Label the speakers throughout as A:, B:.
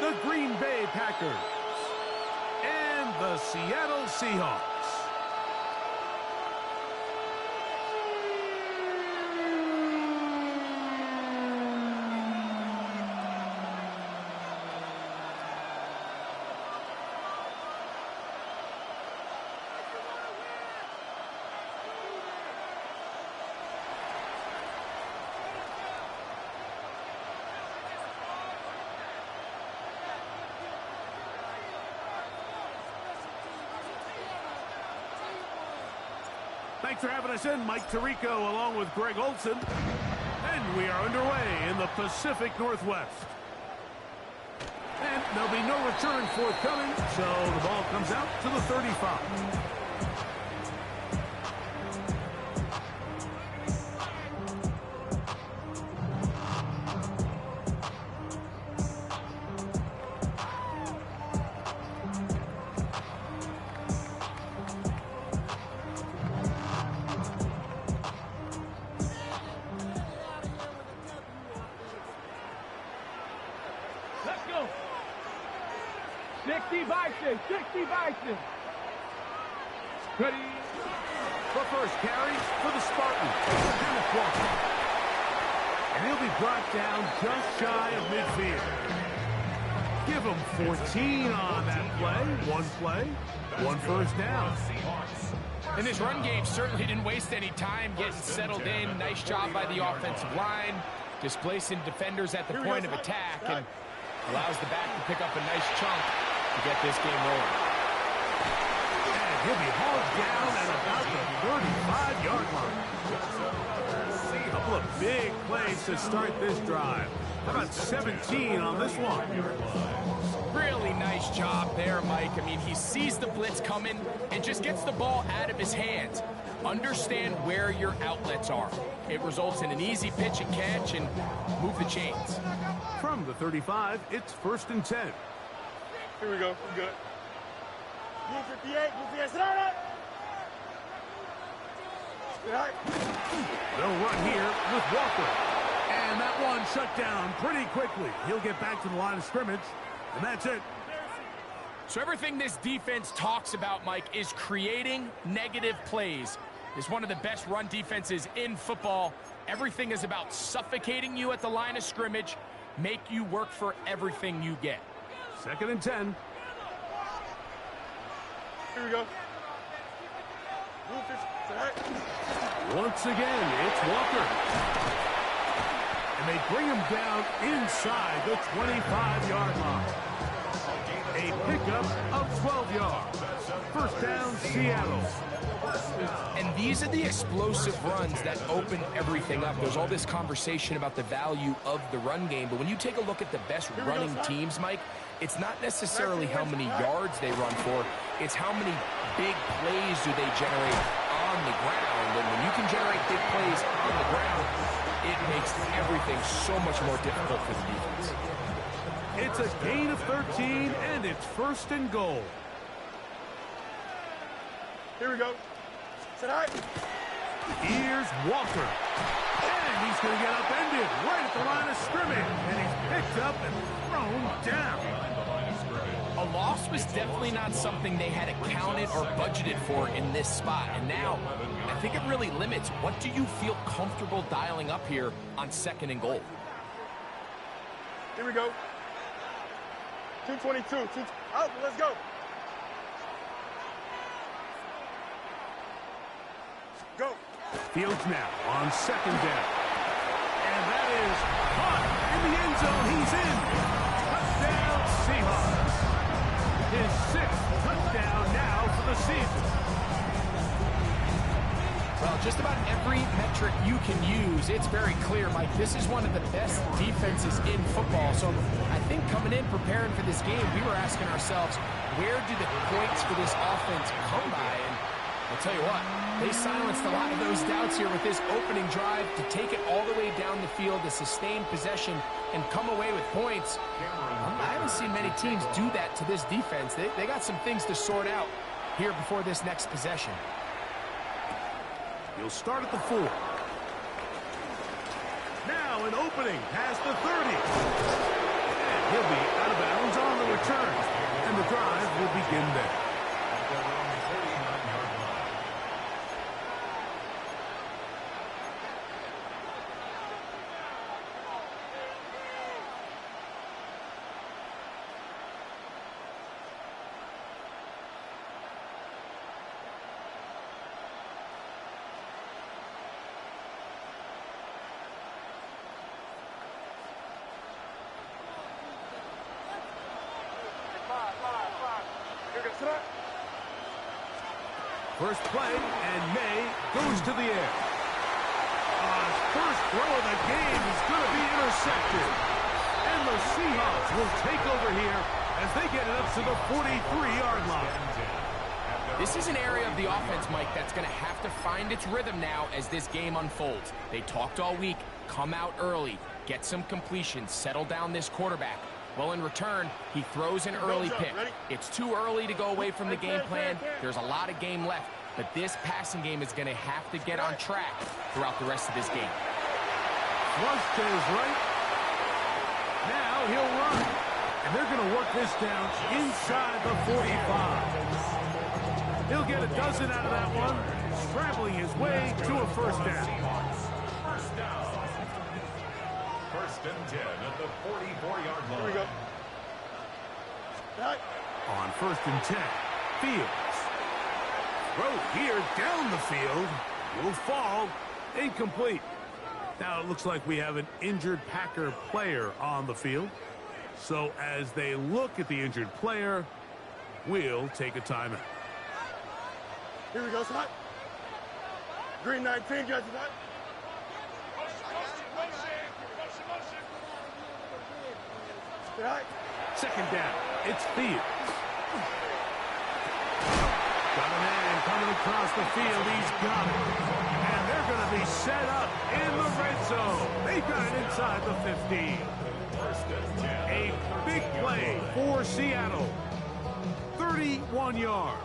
A: the Green Bay Packers and the Seattle Seahawks. Thanks for having us in, Mike Tirico, along with Greg Olson. And we are underway in the Pacific Northwest. And there'll be no return forthcoming, so the ball comes out to the 35.
B: Let's go. 60 Bison, 60 Bison. Ready.
A: The first carry for the Spartans. Kenneth Walker. And he'll be brought down just shy of midfield. Give him 14 on that play, one first down.
C: And this run game certainly didn't waste any time getting settled in. Nice job by the offensive line, displacing defenders at the point of attack, and allows the back to pick up a nice chunk to get this game rolling.
A: And he'll be hauled down at about the 35-yard line. A couple of big plays to start this drive. How about 17 on this one?
C: Really nice job there, Mike. I mean, he sees the blitz coming and just gets the ball out of his hands. Understand where your outlets are. It results in an easy pitch and catch and move the chains.
A: From the 35, it's 1st and 10.
B: Here we go. We're good. Move 58. Move 58. Sit down.
A: They'll run here with Walker. And that one shut down pretty quickly. He'll get back to the line of scrimmage, and that's it.
C: So everything this defense talks about, Mike, is creating negative plays. It's one of the best run defenses in football. Everything is about suffocating you at the line of scrimmage, make you work for everything you get.
A: 2nd and 10.
B: Here we go.
A: Once again, it's Walker. And they bring him down inside the 25-yard line. A pickup of 12 yards. 1st down, Seattle.
C: And these are the explosive runs that open everything up. There's all this conversation about the value of the run game, but when you take a look at the best running teams, Mike, it's not necessarily how many yards they run for, it's how many big plays do they generate on the ground. And when you can generate big plays on the ground, it makes everything so much more difficult for the defense.
A: It's a gain of 13, and it's 1st and goal.
B: Here we go. Sit high.
A: Here's Walker. And he's going to get upended right at the line of scrimmage. And he's picked up and thrown down.
C: A loss was definitely not something they had accounted or budgeted for in this spot. And now, I think it really limits what do you feel comfortable dialing up here on 2nd and goal.
B: Here we go. 222. Out. Let's go. Go.
A: Fields now on 2nd down. And that is caught in the end zone. He's in. Touchdown, Seahawks. His 6th touchdown now for the season.
C: Well, just about every metric you can use, it's very clear, Mike. This is one of the best defenses in football. So I think coming in, preparing for this game, we were asking ourselves, where do the points for this offense come by? And I'll tell you what, they silenced a lot of those doubts here with this opening drive to take it all the way down the field, to sustain possession, and come away with points. I haven't seen many teams do that to this defense. They got some things to sort out here before this next possession.
A: He'll start at the 4. Now an opening past the 30. And he'll be out of bounds begin there. First play, and May goes to the air. First throw of the game is going to be intercepted. And the Seahawks will take over here as they get it up to the 43-yard line.
C: This is an area of the offense, Mike, that's going to have to find its rhythm now as this game unfolds. They talked all week, come out early, get some completions, settle down this quarterback. Well, in return, he throws an early pick. It's too early to go away from the game plan. There's a lot of game left, but this passing game is going to have to get on track throughout the rest of this game.
A: Flush to his right. Now he'll run. And they're going to work this down inside the 45. He'll get a dozen out of that one, scrambling his way to a first down.
D: First and 10 at the 44-yard line.
B: Here we go.
A: On first and 10, Fields. Throw here down the field. Will fall. Incomplete. Now it looks like we have an injured Packer player on the field. So as they look at the injured player, we'll take a timeout.
B: Here we go, Scott. Green 19, guys.
A: Second down, it's Fields. Got a man coming across the field. He's got it. And they're going to be set up in the red zone. They've got it inside the 15. A big play for Seattle. 31 yards.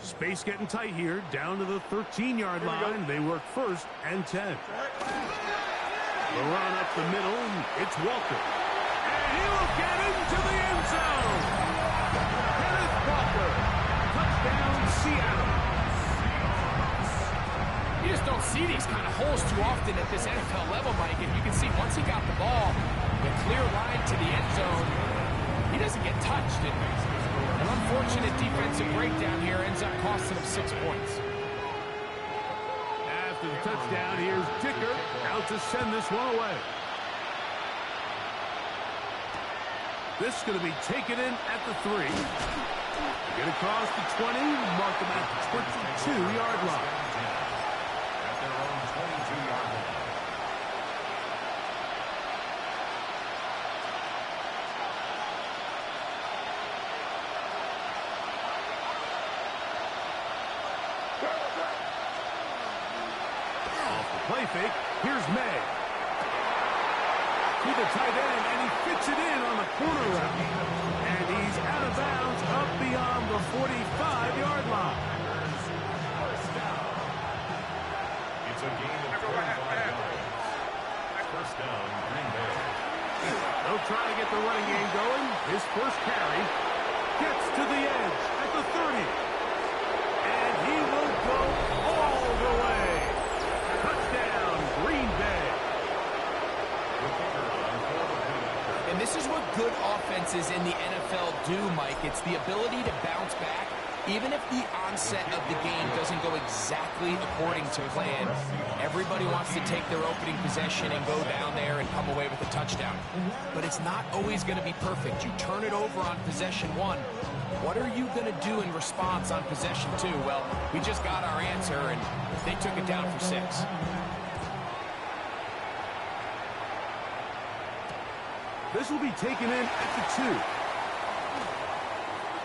A: Space getting tight here, down to the 13-yard line. They work first and 10. The run up the middle, it's Walker. And he will get into the end zone. Kenneth Walker, touchdown Seattle.
C: You just don't see these kind of holes too often at this NFL level, Mike. And you can see once he got the ball, the clear line to the end zone, he doesn't get touched. And an unfortunate defensive breakdown here ends up costing him 6 points.
A: After the touchdown, here's Dicker out to send this one away. This is going to be taken in at the 3. Get across the 20, mark them at the 22-yard line.
D: At their own 22-yard line.
A: Off the play fake, here's May. To the tight end, and he fits it in on the corner route. And he's out of bounds up beyond the 45-yard line.
D: It's a gain of 45 yards. First down, Green Bay.
A: They'll try to get the running game going. His first carry gets to the edge at the 30. And he will go all the way. Touchdown, Green Bay.
C: And this is what good offenses in the NFL do, Mike. It's the ability to bounce back, even if the onset of the game doesn't go exactly according to plan. Everybody wants to take their opening possession and go down there and come away with a touchdown. But it's not always going to be perfect. You turn it over on possession 1. What are you going to do in response on possession 2? Well, we just got our answer, and they took it down for 6.
A: This will be taken in at the 2.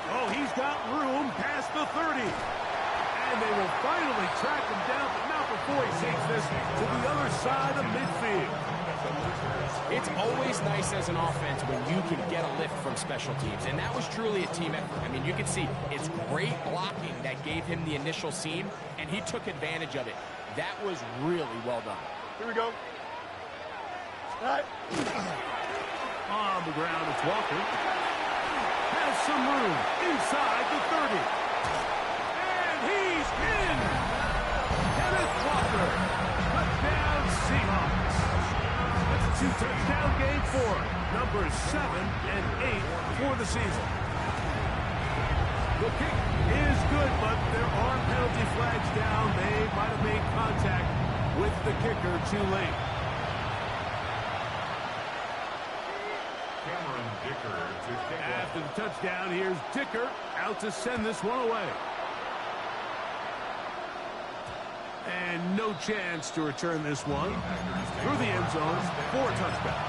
A: Oh, he's got room past the 30. And they will finally track him down, but not before he takes this to the other side of midfield.
C: It's always nice as an offense when you can get a lift from special teams, and that was truly a team effort. I mean, you can see it's great blocking that gave him the initial seam, and he took advantage of it. That was really well done.
B: Here we go. All right.
A: On the ground, it's Walker. Has has some room inside the 30. And he's in. Kenneth Walker. Touchdown Seahawks. That's a 2-touchdown game for numbers 7 and 8 for the season. The kick is good, but there are penalty flags down. They might have made contact with the kicker too late. After the touchdown, here's Dicker out to send this one away. And no chance to return this one through the end zone for a touchdown.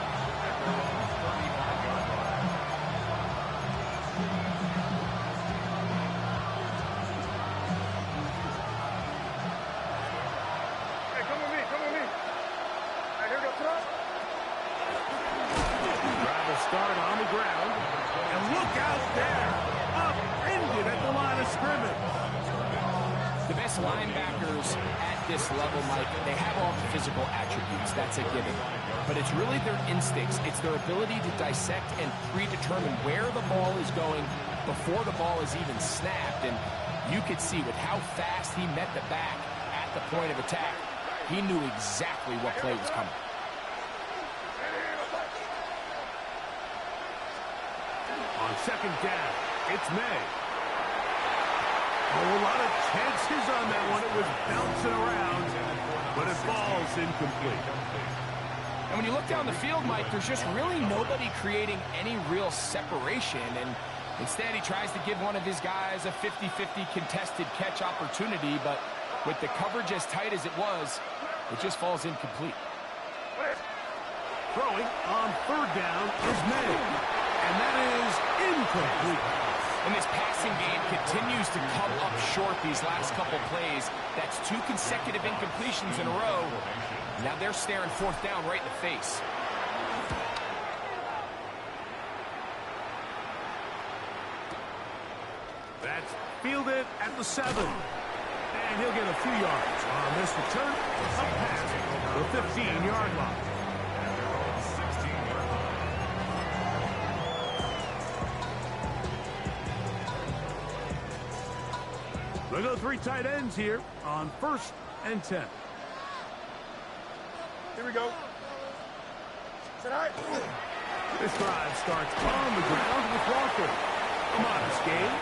B: Hey, come with me, come with me. Hey, here we go, throw.
A: Grab a start on the ground. And look out there. Upended at the line of scrimmage.
C: The best linebackers at this level, Mike, they have all the physical attributes. That's a given. But it's really their instincts. It's their ability to dissect and predetermine where the ball is going before the ball is even snapped. And you could see with how fast he met the back at the point of attack, he knew exactly what play was coming.
A: On second down, it's May. Oh, a lot of chances on that one. It was bouncing around, but it falls incomplete.
C: And when you look down the field, Mike, there's just really nobody creating any real separation. And instead, he tries to give one of his guys a 50-50 contested catch opportunity. But with the coverage as tight as it was, it just falls incomplete.
A: Throwing on third down is May. And that is incomplete.
C: And this passing game continues to come up short these last couple plays. That's 2 consecutive incompletions in a row. Now they're staring fourth down right in the face.
A: That's fielded at the 7. And he'll get a few yards on this return. Up past the 15-yard line. They go 3 tight ends here on 1st and 10.
B: Here we go. Sit high.
A: This drive starts on the ground with Walker. A modest gain,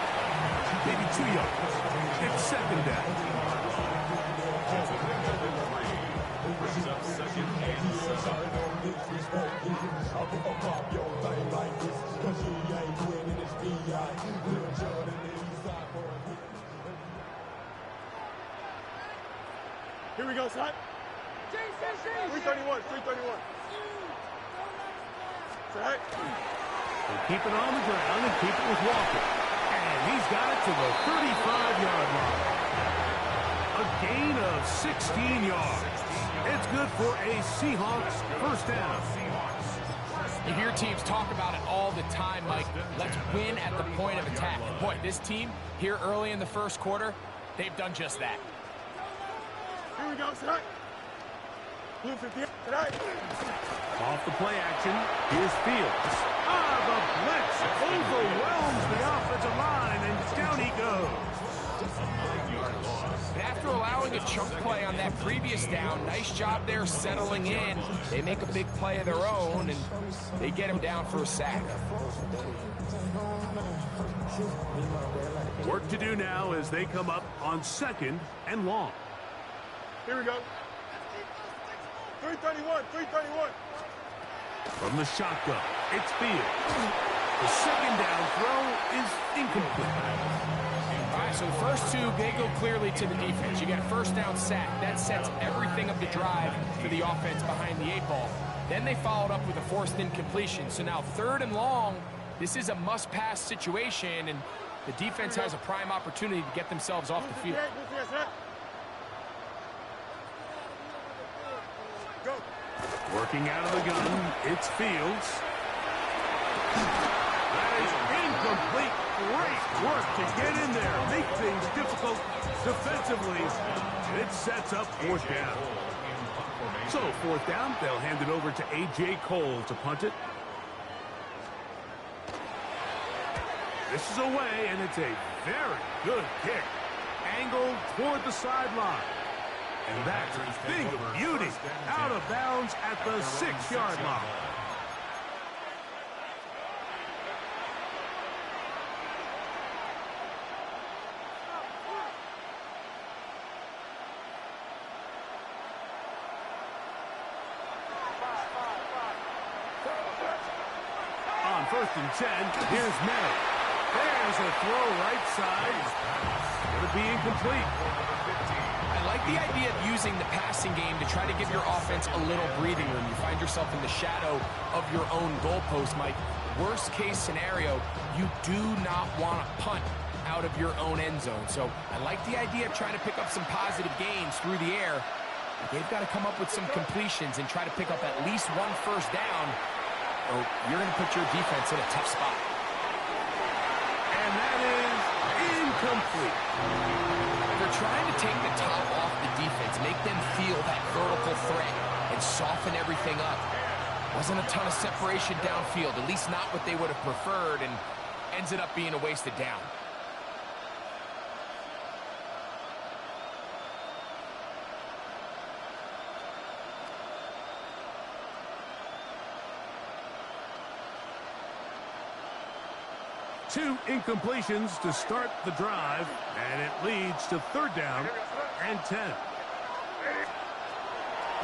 A: maybe 2 yards. It's second down.
B: Here we go, son. 331, 331. Set.
A: They keep it on the ground and keep it with Walker. And he's got it to the 35-yard line. A gain of 16 yards. It's good for a Seahawks first down.
C: You hear teams talk about it all the time, Mike. Let's win at the point of attack. Boy, this team here early in the first quarter, they've done just that.
B: Here we go, tonight. Blue 58, tonight.
A: Off the play action, here's Fields. The blitz overwhelms the offensive line, and down he goes.
C: And after allowing a chunk play on that previous down, nice job there settling in. They make a big play of their own, and they get him down for a sack.
A: Work to do now as they come up on 2nd and long.
B: Here we go. 331, 331.
A: From the shotgun, it's Fields. The second down throw is incomplete.
C: All right, so the first 2, they go clearly to the defense. You get a first down sack. That sets everything of the drive for the offense behind the 8 ball. Then they followed up with a forced incompletion. So now 3rd and long, this is a must-pass situation, and the defense has a prime opportunity to get themselves off the field.
B: Go.
A: Working out of the gun, it's Fields. That is incomplete. Great work to get in there, make things difficult defensively. It sets up 4th down. So 4th down, they'll hand it over to A.J. Cole to punt it. This is away, and it's a very good kick. Angled toward the sideline. And that's a big beauty. Out of bounds at the 6-yard line. On 1st and 10, here's May. There's a throw right side. Going to be incomplete.
C: I like the idea of using the passing game to try to give your offense a little breathing room. You find yourself in the shadow of your own goalpost, Mike. Worst case scenario, you do not want to punt out of your own end zone. So I like the idea of trying to pick up some positive gains through the air. But they've got to come up with some completions and try to pick up at least one first down, or you're going to put your defense in a tough spot.
A: And that is incomplete.
C: They're trying to take the top off the defense, make them feel that vertical threat, and soften everything up. Wasn't a ton of separation downfield, at least not what they would have preferred, and ends it up being a wasted down.
A: Two incompletions to start the drive, and it leads to 3rd down and 10.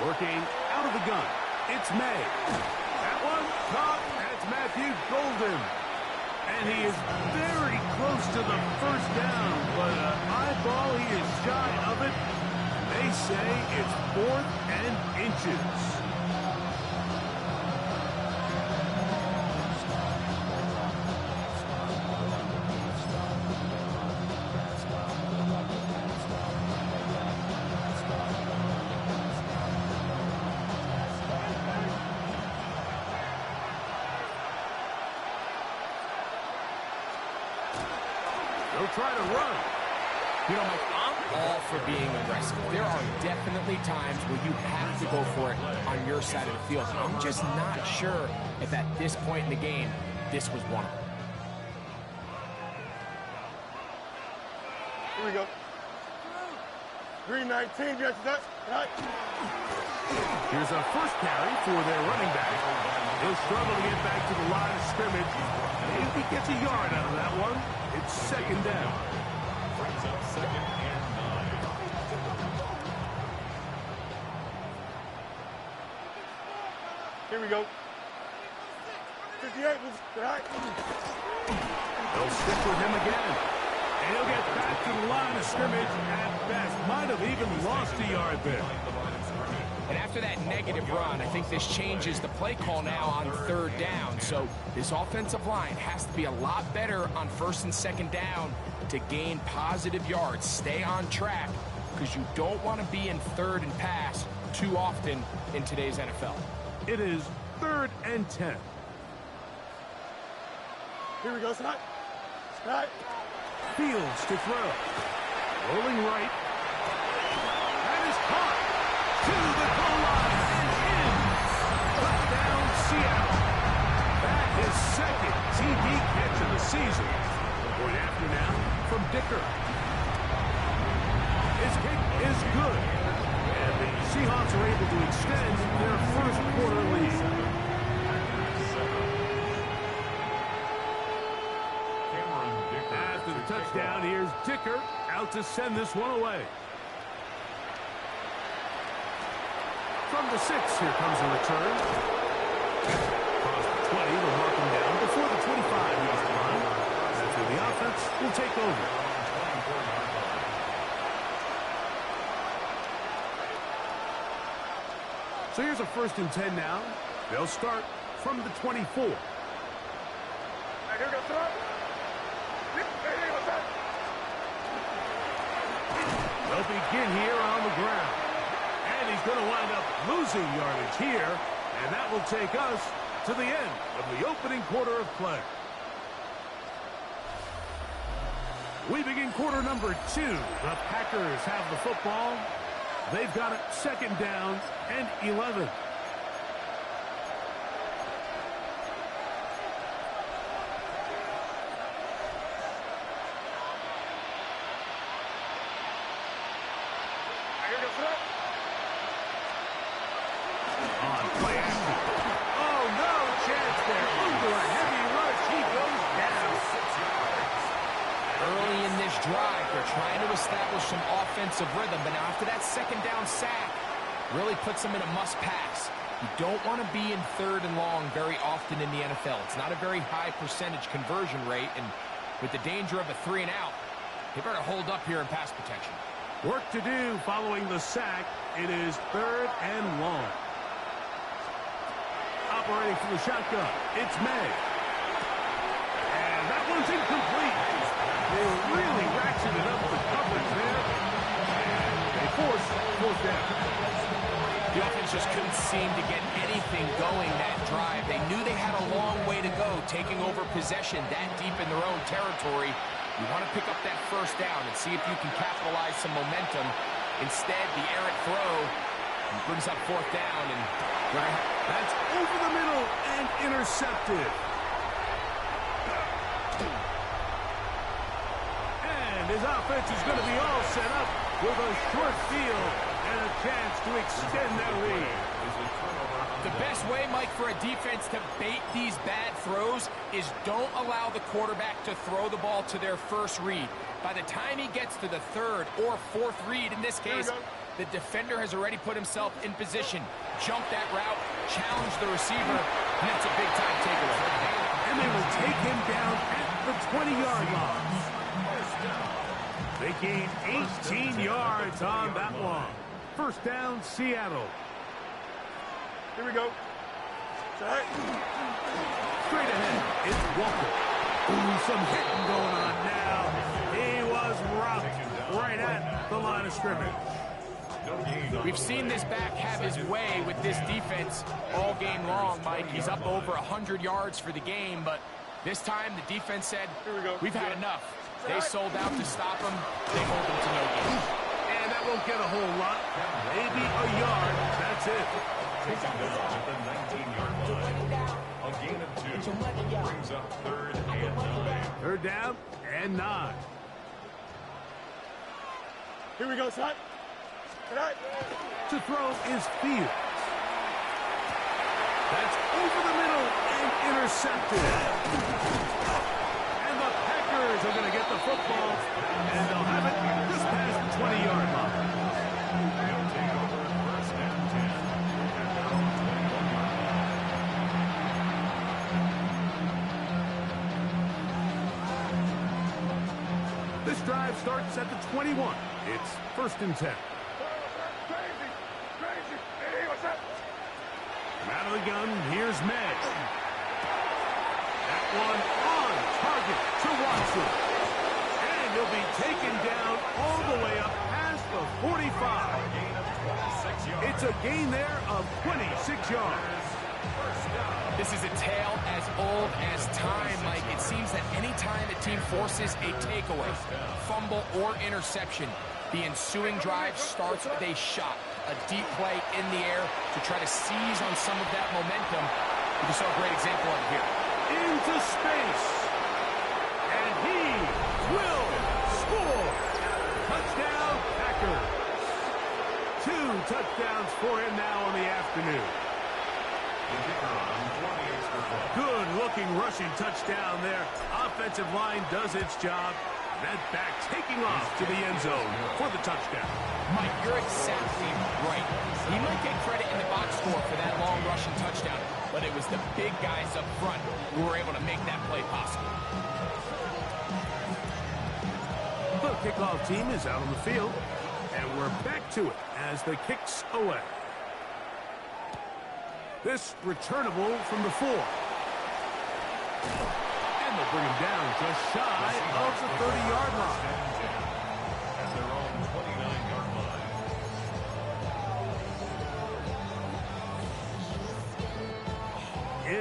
A: Working out of the gun, it's May. That one caught, and it's Matthew Golden. And he is very close to the first down, but an eyeball, he is shy of it. They say it's 4th and inches. They'll try to run.
C: You know, Mike, I'm all for being aggressive. There are definitely times where you have to go for it on your side of the field. I'm just not sure if at this point in the game, this was one of them.
B: Here we go. 319, yes, that's right.
A: Here's a first carry for their running back. He'll struggle to get back to the line of scrimmage. Maybe he gets a yard out of that one. It's 2nd down.
D: Brings up 2nd and 9.
B: Here we go. 58 was right.
A: They'll stick with him again. And he'll get back to the line of scrimmage at best. Might have even lost a yard there.
C: And after that negative run, I think this changes the play call now on 3rd down. So this offensive line has to be a lot better on 1st and 2nd down to gain positive yards. Stay on track, because you don't want to be in 3rd and pass too often in today's NFL.
A: It is 3rd and 10.
B: Here we go, Snot. Snot.
A: Fields to throw. Rolling right. That is caught. To the goal line and in. Touchdown, Seattle. That is 2nd TD catch of the season. Point after now from Dicker. His kick is good. And the Seahawks are able to extend their 1st quarter lead. After the touchdown, here's Dicker out to send this one away. From the 6, here comes a return. Across the 20, they'll mark him down before the 25-yard line. That's where the offense will take over. So here's a 1st and 10 now. They'll start from the 24.
B: Here we go, Snot.
A: They'll begin here on the ground. And he's going to wind up losing yardage here. And that will take us to the end of the opening quarter of play. We begin quarter number 2. The Packers have the football. They've got it 2nd down and 11.
C: establish some offensive rhythm. But now after that second down sack, really puts them in a must-pass. You don't want to be in 3rd and long very often in the NFL. It's not a very high percentage conversion rate, and with the danger of a 3 and out, they better hold up here in pass protection.
A: Work to do following the sack. It is 3rd and long. Operating from the shotgun, it's May. And that one's incomplete. They really ratcheted up the coverage there. And they force 4th down.
C: The offense just couldn't seem to get anything going that drive. They knew they had a long way to go, taking over possession that deep in their own territory. You want to pick up that 1st down and see if you can capitalize some momentum. Instead, the errant throw brings up 4th down, and
A: that's over the middle and intercepted. And his offense is going to be all set up with a short field and a chance to extend their lead.
C: The best way, Mike, for a defense to bait these bad throws is don't allow the quarterback to throw the ball to their first read. By the time he gets to the 3rd or 4th read, in this case, the defender has already put himself in position, jump that route, challenge the receiver, and that's a big-time takeaway.
A: And they will take him down at the 20-yard line. They gain 18 yards on that one. 1st down, Seattle.
B: Here we go. Straight
A: ahead, it's Walker. Ooh, some hitting going on now. He was rocked right at the line of scrimmage.
C: We've seen this back have his way with this defense all game long, Mike. He's up over 100 yards for the game, but this time the defense said, we've had enough. They sold out to stop him. They hold him to no gain.
A: And that won't get a whole lot. Maybe a yard. That's it.
D: Taking down at the 19-yard line. A gain of 2 brings up 3rd and 9.
A: 3rd down and 9.
B: Here we go, son.
A: To throw is Fields. That's over the middle and intercepted. And the Packers are going to get the football, and they'll have it just past the 20-yard line.
D: They'll take over 1st and 10.
A: This drive starts at the 21. It's 1st and 10. Out of the gun, here's May. That one on target to Watson. And he'll be taken down all the way up past the 45. It's a gain there of 26 yards.
C: This is a tale as old as time, Mike. It seems that any time a team forces a takeaway, fumble, or interception, the ensuing drive starts with a shot, a deep play in the air to try to seize on some of that momentum. We saw a great example of it here.
A: Into space. And he will score. Touchdown, Packers. 2 touchdowns for him now on the afternoon. Good-looking rushing touchdown there. Offensive line does its job. That back taking off to the end zone for the touchdown.
C: Mike, you're exactly right. He might get credit in the box score for that long rushing touchdown, but it was the big guys up front who were able to make that play possible.
A: The kickoff team is out on the field, and we're back to it as the kick's away. This returnable from the 4. And they'll bring him down just shy of the 30-yard line.
D: At their own 29-yard line.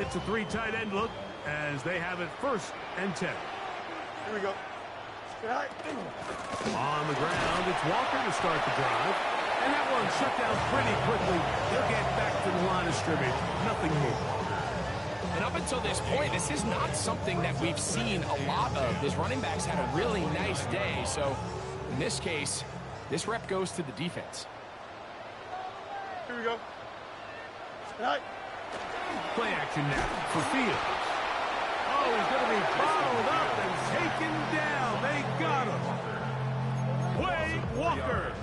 A: It's a 3 tight end look as they have it 1st and 10.
B: Here we go.
A: On the ground, it's Walker to start the drive. And that one shut down pretty quickly. He'll get back to the line of scrimmage. Nothing more.
C: And up until this point, this is not something that we've seen a lot of. His running backs had a really nice day. So in this case, this rep goes to the defense.
B: Here we go.
A: Play action now for Fields. Oh, he's going to be bottled up and taken down. They got him. Quay Walker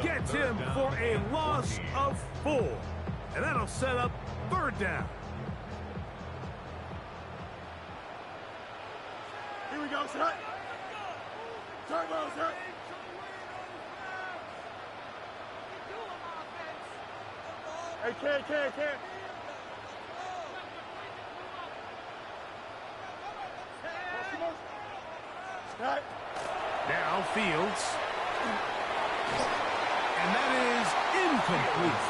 A: gets him for a loss of 4. And that'll set up 3rd down.
B: Here we go, set. Turbo, set. Hey, Ken. Right.
A: Now Fields. And that is incomplete.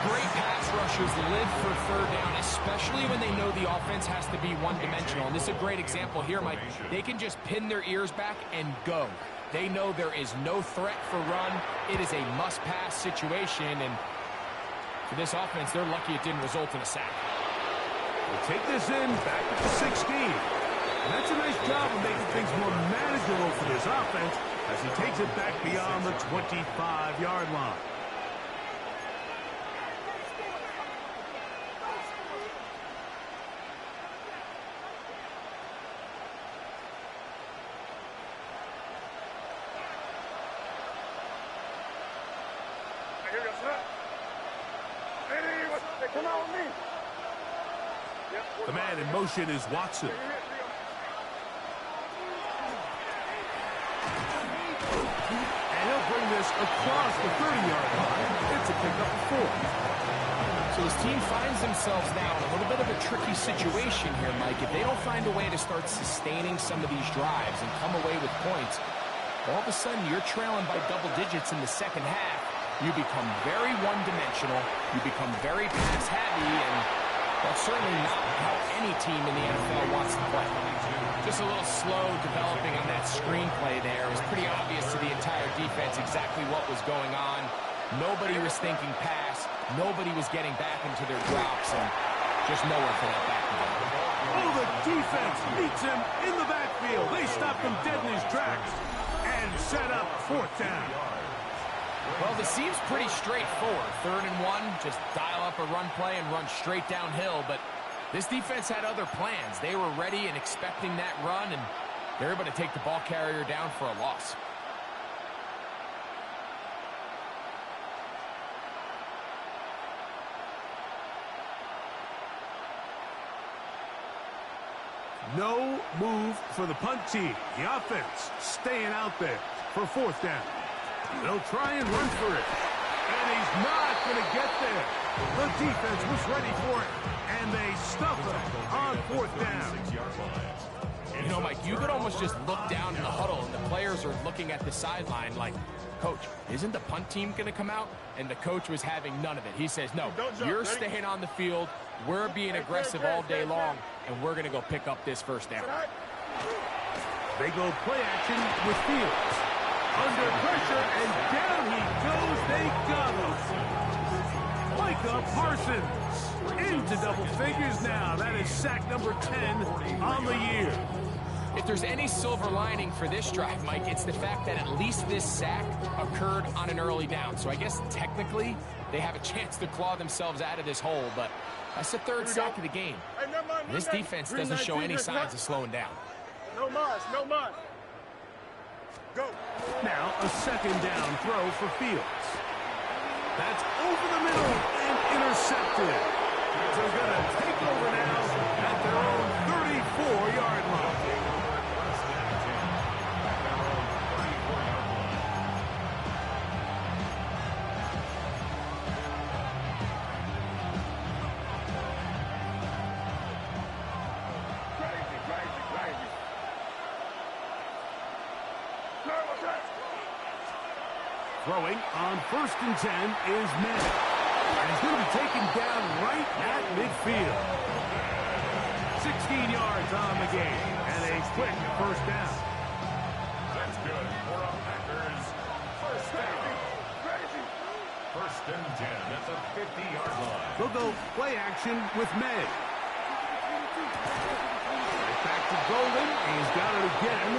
C: Great pass rushers live for 3rd down, especially when they know the offense has to be one-dimensional. And this is a great example here, Mike. They can just pin their ears back and go. They know there is no threat for run. It is a must-pass situation, and for this offense, they're lucky it didn't result in a sack.
A: We'll take this in back at the 16. And that's a nice job of making things more manageable for this offense as he takes it back beyond the 25-yard line.
B: Here we go, set. Hey, come out with me.
A: The man in motion is Watson. And he'll bring this across the 30-yard line. It's a pickup of 4.
C: So this team finds themselves now in a little bit of a tricky situation here, Mike. If they don't find a way to start sustaining some of these drives and come away with points, all of a sudden you're trailing by double digits in the second half. You become very one-dimensional. You become very pass-heavy, and that's certainly not how any team in the NFL wants to play. Just a little slow developing on that screenplay there. It was pretty obvious to the entire defense exactly what was going on. Nobody was thinking pass. Nobody was getting back into their drops, and just nowhere for that back to go.
A: Oh, the defense meets him in the backfield. They stopped him dead in his tracks and set up 4th down.
C: Well, this seems pretty straightforward. 3rd and 1, just dial up a run play and run straight downhill. But this defense had other plans. They were ready and expecting that run, and they're able to take the ball carrier down for a loss.
A: No move for the punt team. The offense staying out there for 4th down. They'll try and run for it. And he's not going to get there. The defense was ready for it. And they stuff it on 4th down.
C: You know, Mike, you could almost just look down in the huddle, and the players are looking at the sideline like, Coach, isn't the punt team going to come out? And the coach was having none of it. He says, no, you're staying on the field. We're being aggressive all day long, and we're going to go pick up this 1st down.
A: They go play action with Fields. Under pressure, and down he goes. They got him. Micah Parsons into double figures now. That is sack number 10 on the year.
C: If there's any silver lining for this drive, Mike, it's the fact that at least this sack occurred on an early down. So I guess technically they have a chance to claw themselves out of this hole, but that's the 3rd sack of the game. And this defense doesn't show any signs of slowing down.
B: No mas. Go.
A: Now a 2nd down throw for Fields. That's over the middle and intercepted. So they're going to take over now at their own 34-yard line. Throwing on 1st and 10 is May. And he's going to be taken down right at midfield. 16 yards on the game and a quick 1st down.
D: That's good for a Packers 1st down. 1st and 10 at the 50-yard line.
A: They'll go play action with May. Right back to Golden. He's got it again.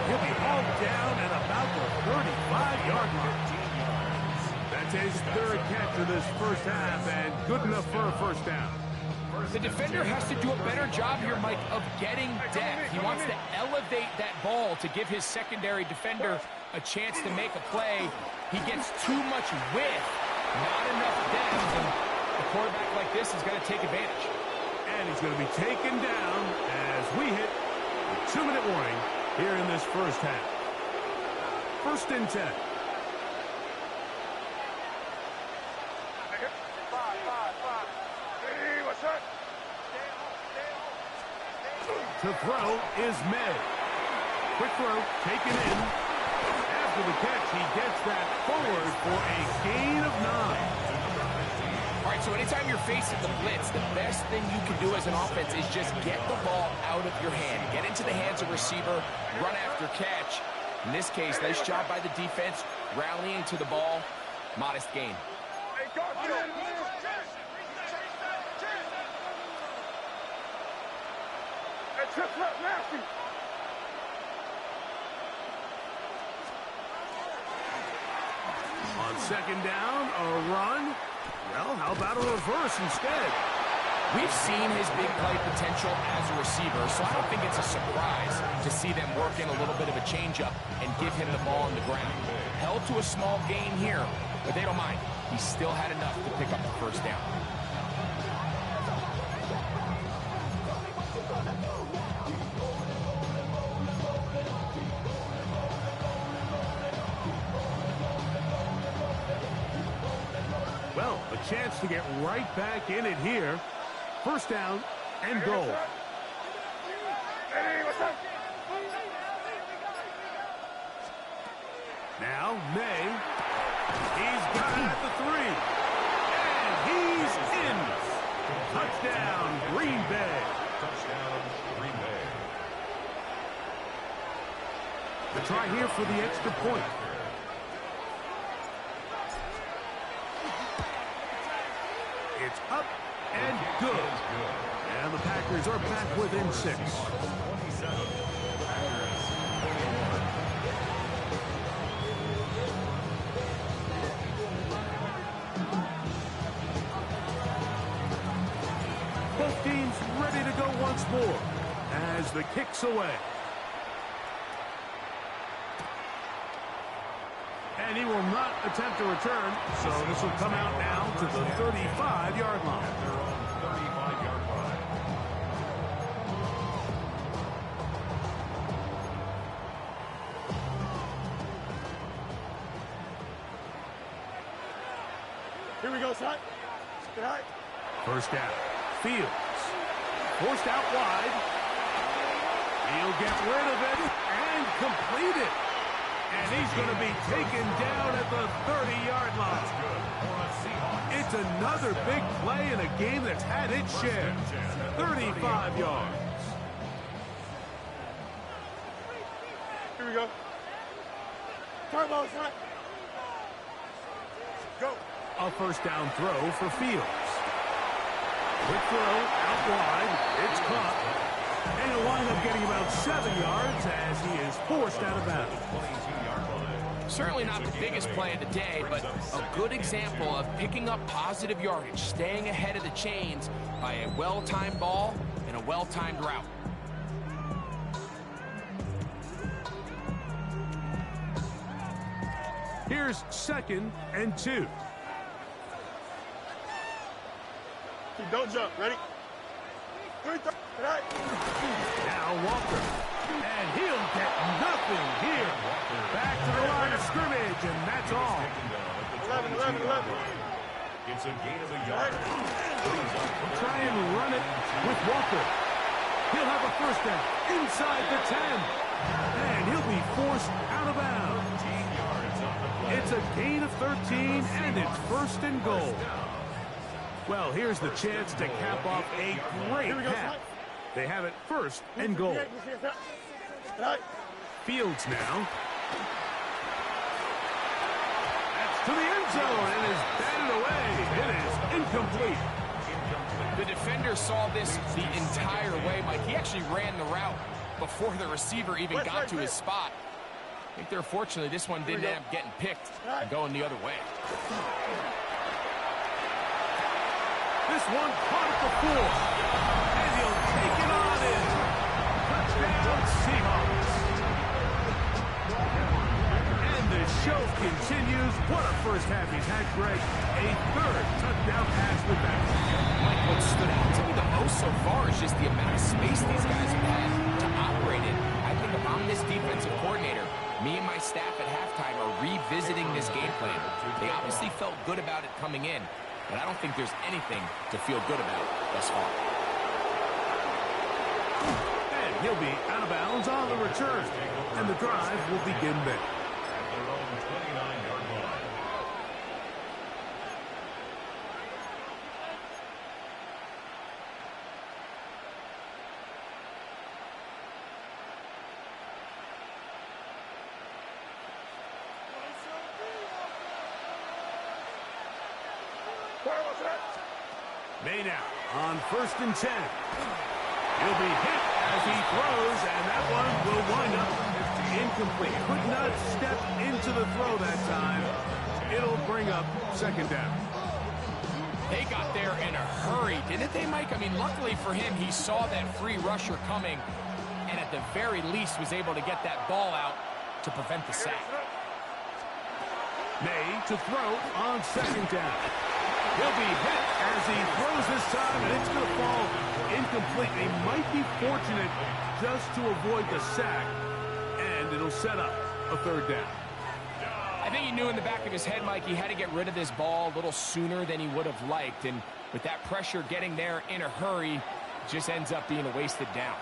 A: He'll be hauled down at about the 35-yard line. That's his 3rd catch of this 1st half, and good enough for a 1st down.
C: The defender has to do a better job here, Mike, of getting depth. He wants to elevate that ball to give his secondary defender a chance to make a play. He gets too much width, not enough depth, and a quarterback like this is going to take advantage.
A: And he's going to be taken down as we hit a 2-minute warning here in this first half. 1st and 10. To throw is May. Quick throw, taken in. After the catch, he gets that forward for a gain of 9.
C: All right, so anytime you're facing the blitz, the best thing you can do as an offense is just get the ball out of your hand. Get into the hands of receiver, run after catch. In this case, nice job by the defense, rallying to the ball. Modest gain.
A: On 2nd down, a run. Well, how about a reverse instead?
C: We've seen his big play potential as a receiver, so I don't think it's a surprise to see them work in a little bit of a changeup and give him the ball on the ground. Held to a small gain here, but they don't mind. He still had enough to pick up the 1st down.
A: Well, a chance to get right back in it here. 1st down and goal. Now, May. He's got it at the 3. And he's in. Touchdown, Green Bay.
D: Touchdown, Green Bay.
A: The try here for the extra point. It's up and good. And the Packers are back within 6.
D: 27. Packers.
A: Both teams ready to go once more as the kick's away. And he will not attempt to return, so this will come out now to the 35-yard line.
D: At their own 35-yard line.
B: Here we go, son. Good night.
A: 1st down. Fields. Forced out wide. He'll get rid of it and complete it. And he's going to be taken down at the 30-yard line. It's another big play in a game that's had its share. 35 yards.
B: Here we go. Turbo, son. Go.
A: A 1st down throw for Fields. Quick throw out wide. It's caught. And he'll wind up getting about 7 yards as he is forced out of bounds.
C: Certainly not the biggest play of the day, but a good example of picking up positive yardage, staying ahead of the chains by a well-timed ball and a well-timed route.
A: Here's 2nd and 2.
B: Don't jump. Ready?
A: Now Walker. And he'll get nothing here. Back to the line of scrimmage, and that's all.
B: 11.
D: It's a gain of a yard.
A: Try and run it with Walker. He'll have a 1st down inside the 10. And he'll be forced out of bounds. It's a gain of 13, and it's 1st and goal. Well, here's the chance to cap off a great half. They have it 1st and goal. Fields now. That's to the end zone and is batted away. It is incomplete.
C: The defender saw this the entire way, Mike. He actually ran the route before the receiver even got to his spot. I think they're fortunate this one didn't end up getting picked and going the other way.
A: This one caught at the 4. And he'll take it on in. Touchdown, Seahawks. Greg, a third touchdown pass with that.
C: Mike, what stood out to me the most so far is just the amount of space these guys have had to operate in. I think if I'm this defensive coordinator, me and my staff at halftime are revisiting this game plan. They obviously felt good about it coming in, but I don't think there's anything to feel good about thus far.
A: And he'll be out of bounds on the return, and the drive will begin there.
D: At their own 29-yard line.
A: May now on 1st and 10. He'll be hit as he throws, and that one will wind up incomplete. Could not step into the throw that time. It'll bring up 2nd down.
C: They got there in a hurry, didn't they, Mike? I mean, luckily for him, he saw that free rusher coming, and at the very least was able to get that ball out to prevent the sack.
A: May to throw on 2nd down. He'll be hit as he throws this time, and it's going to fall incomplete. They might be fortunate just to avoid the sack, and it'll set up a 3rd down.
C: I think he knew in the back of his head, Mike, he had to get rid of this ball a little sooner than he would have liked, and with that pressure getting there in a hurry, just ends up being a wasted down.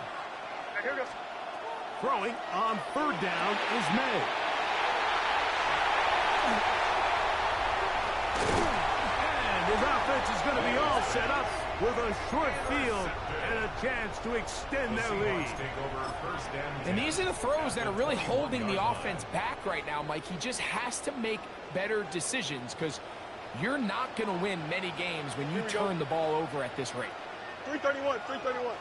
A: Throwing on 3rd down is May. His offense is going to be all set up with a short field and a chance to extend their lead.
C: And these are the throws that are really holding the offense back right now, Mike. He just has to make better decisions because you're not going to win many games when you turn the ball over at this rate.
B: 331, 331.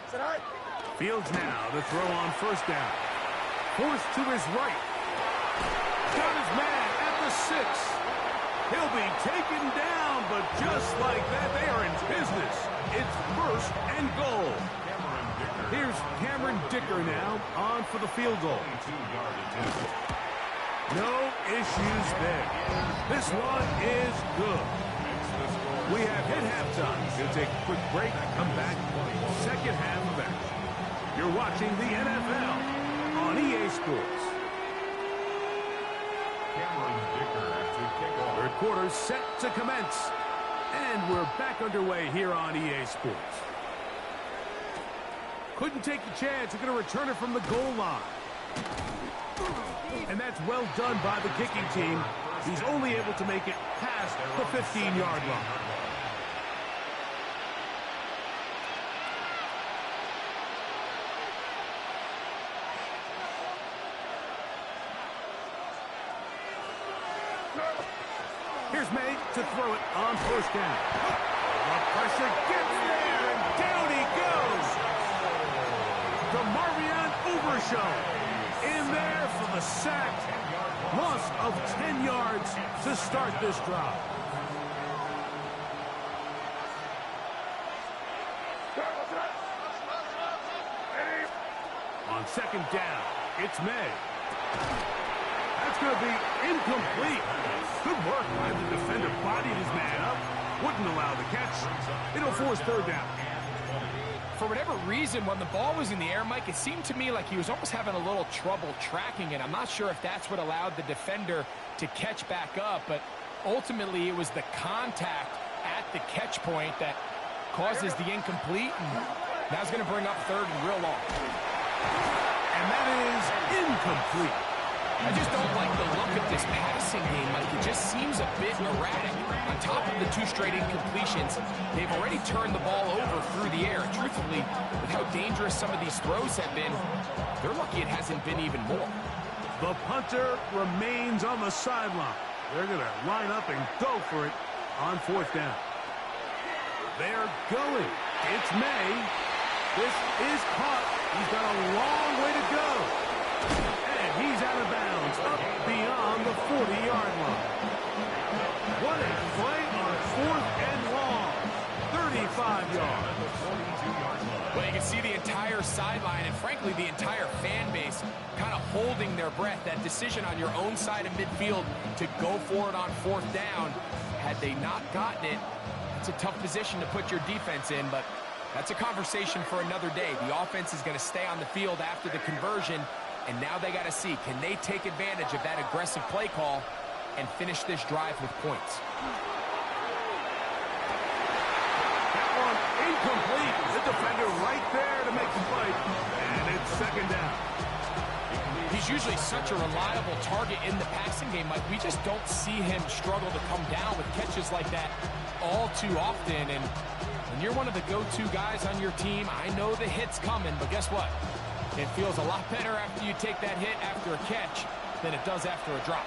B: Is that all right?
A: Fields now to throw on 1st down. Forced to his right. Got his man at the 6. He'll be taken down, but just like that, they are in business. It's 1st and goal. Here's Cameron Dicker now on for the field goal. No issues there. This one is good. We have hit halftime. We'll take a quick break, come back, 2nd half of action. You're watching the NFL on EA Sports. Third quarter set to commence. And we're back underway here on EA Sports. Couldn't take the chance. They're going to return it from the goal line. And that's well done by the kicking team. He's only able to make it past the 15-yard line. Here's May to throw it on 1st down. The pressure gets there, and down he goes. The Marvion Overshow in there for the sack. Loss of 10 yards to start this drive. On 2nd down, it's May. That's going to be incomplete. Good work by the defender. Bodied his man up. Wouldn't allow the catch. It'll force 3rd down.
C: For whatever reason, when the ball was in the air, Mike, it seemed to me like he was almost having a little trouble tracking it. I'm not sure if that's what allowed the defender to catch back up, but ultimately it was the contact at the catch point that causes the incomplete. And now it's going to bring up 3rd and real long.
A: And that is incomplete.
C: I just don't like the look of this passing game, Mike. It just seems a bit erratic. On top of the 2 straight incompletions, they've already turned the ball over through the air. Truthfully, with how dangerous some of these throws have been, they're lucky it hasn't been even more.
A: The punter remains on the sideline. They're going to line up and go for it on 4th down. They're going. It's May. This is caught. He's got a long way to go. And he's out of bounds, up beyond the 40-yard line. What a play on 4th and long. 35 yards.
C: Well, you can see the entire sideline and, frankly, the entire fan base kind of holding their breath. That decision on your own side of midfield to go for it on 4th down, had they not gotten it, it's a tough position to put your defense in, but that's a conversation for another day. The offense is going to stay on the field after the conversion, and now they got to see, can they take advantage of that aggressive play call and finish this drive with points?
A: Incomplete. The defender right there to make the play. And it's 2nd down.
C: He's usually such a reliable target in the passing game. Like, we just don't see him struggle to come down with catches like that all too often. And when you're one of the go-to guys on your team, I know the hit's coming, but guess what? It feels a lot better after you take that hit after a catch than it does after a drop.